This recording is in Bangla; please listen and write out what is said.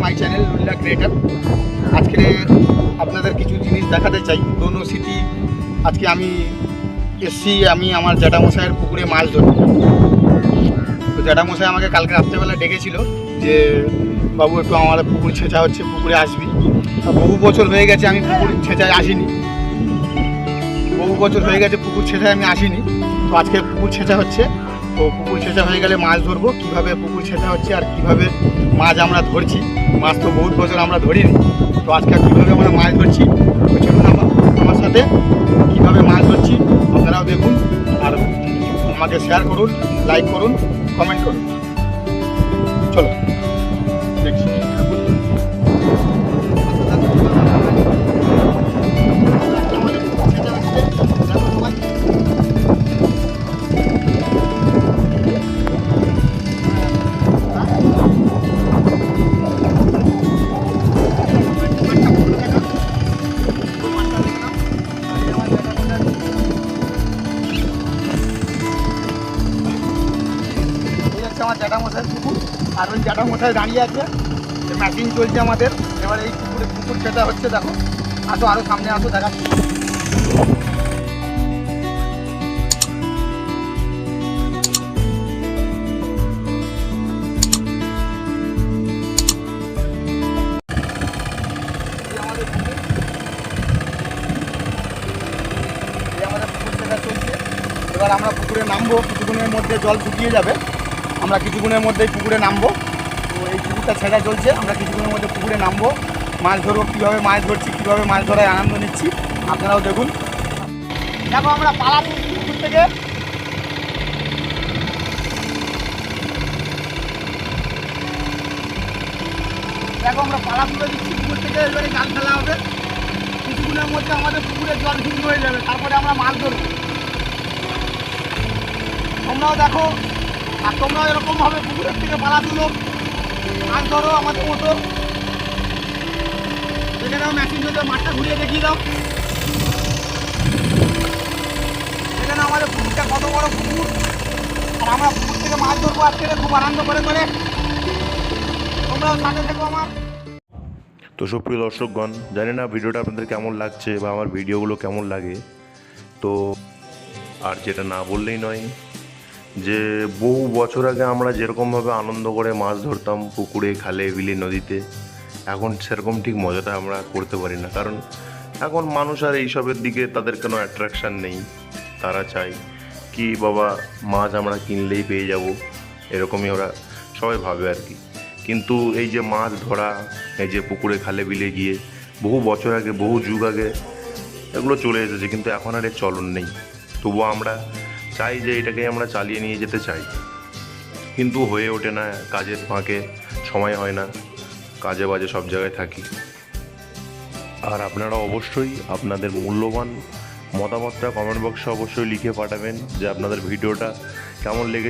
My channel Lulla creator. আজকে আপনাদের কিছু জিনিস দেখাতে চাই, পুরনো স্মৃতি। আজকে আমি এসছি আমার জ্যাঠামশাইয়ের পুকুরে মাছ ধরতে। তো জ্যাঠামশাই আমাকে কালকে রাত্রেবেলা ডেকেছিল যে বাবু একটু আমার পুকুর ছেঁচা হচ্ছে, পুকুরে আসবি। বহু বছর হয়ে গেছে আমি পুকুর ছেঁচায় আসিনি, পুকুর ছেঁচায় আমি আসিনি। তো আজকে পুকুর ছেঁচা হচ্ছে। তো পুকুর ছেঁচা হয়ে গেলে মাছ ধরবো, কীভাবে পুকুর ছেঁচা হচ্ছে আর কীভাবে মাছ আমরা ধরছি। মাছ তো বহুত বছর আমরা ধরিনি, তো আজকে কীভাবে আমরা মাছ ধরছি চলুন আমার সাথে কীভাবে মাছ ধরছি আপনারাও দেখুন, আর আমাকে শেয়ার করুন, লাইক করুন, কমেন্ট করুন। চলো দেখছি। আমার জ্যাঠামশাই পুকুর, আর ওই জ্যাঠামশাই দাঁড়িয়ে আছে, মেশিন চলছে আমাদের। এবার এই পুকুর ছেঁচা হচ্ছে, দেখো। আসো আরও সামনে আসো, দেখাচ্ছি। আমাদের পুকুর ছেঁচা চলছে। এবার আমরা পুকুরে নামবো, কিছুক্ষণের মধ্যে জল শুকিয়ে যাবে, আমরা কিছুক্ষণের মধ্যেই পুকুরে নামবো। তো এই পুকুরটা ছেঁচা চলছে, আমরা কিছুক্ষণের মধ্যে পুকুরে নামবো, মাছ ধরবো। কীভাবে মাছ ধরছি, কীভাবে মাছ ধরায় আনন্দ নিচ্ছি আপনারাও দেখুন। দেখো আমরা পালাবো পুকুর থেকে। দেখো আমরা পালা তুলে দিচ্ছি পুকুর থেকে, এবারে জাল ফেলা হবে। কিছুক্ষণের মধ্যে আমাদের পুকুরে জল শুকনো হয়ে যাবে, তারপরে আমরা মাছ ধরবো। তোমরাও দেখো, আর তোমরাও এরকমভাবে পুকুরের থেকে পালা তুলো, মাছ ধরো আমাদের মতো। দেখে দাও মেশিন যদি মাঠটা ঘুরিয়ে দেখিয়ে দাও। এখানে আমাদের পুকুরটা কত বড় পুকুর, আর আমরা পুকুর থেকে মাছ ধরবো আজকে খুব আনন্দ করে। তোমরাও সাথে থেকো আমার। তো সুপ্রিয় দর্শকগণ, জানি না ভিডিওটা আপনাদের কেমন লাগছে বা আমার ভিডিওগুলো কেমন লাগে। তো আর যেটা না বললেই নয় যে বহু বছর আগে আমরা যেরকমভাবে আনন্দ করে মাছ ধরতাম পুকুরে, খালে, বিলে, নদীতে, এখন সেরকম ঠিক মজাটা আমরা করতে পারি না। কারণ এখন মানুষ আর এইসবের দিকে তাদের কোনো অ্যাট্রাকশান নেই। তারা চায় কি বাবা মাছ আমরা কিনলেই পেয়ে যাব, এরকমই ওরা সবাই ভাবে আর কি। কিন্তু এই যে মাছ ধরা, এই যে পুকুরে খালে বিলে গিয়ে বহু বছর আগে, বহু যুগ আগে এগুলো চলে এসেছে, কিন্তু এখন আর এর চলন নেই। তবুও আমরা চাই যে এটাকে আমরা চালিয়ে নিয়ে যেতে চাই, কিন্তু হয়ে ওঠে না। কাজের ফাঁকে সময় হয় না, কাজে বাজে সব জায়গায় থাকি। আর আপনারা অবশ্যই আপনাদের মূল্যবান মতামতটা কমেন্ট বক্সে অবশ্যই লিখে পাঠাবেন যে আপনাদের ভিডিওটা কেমন লেগেছে।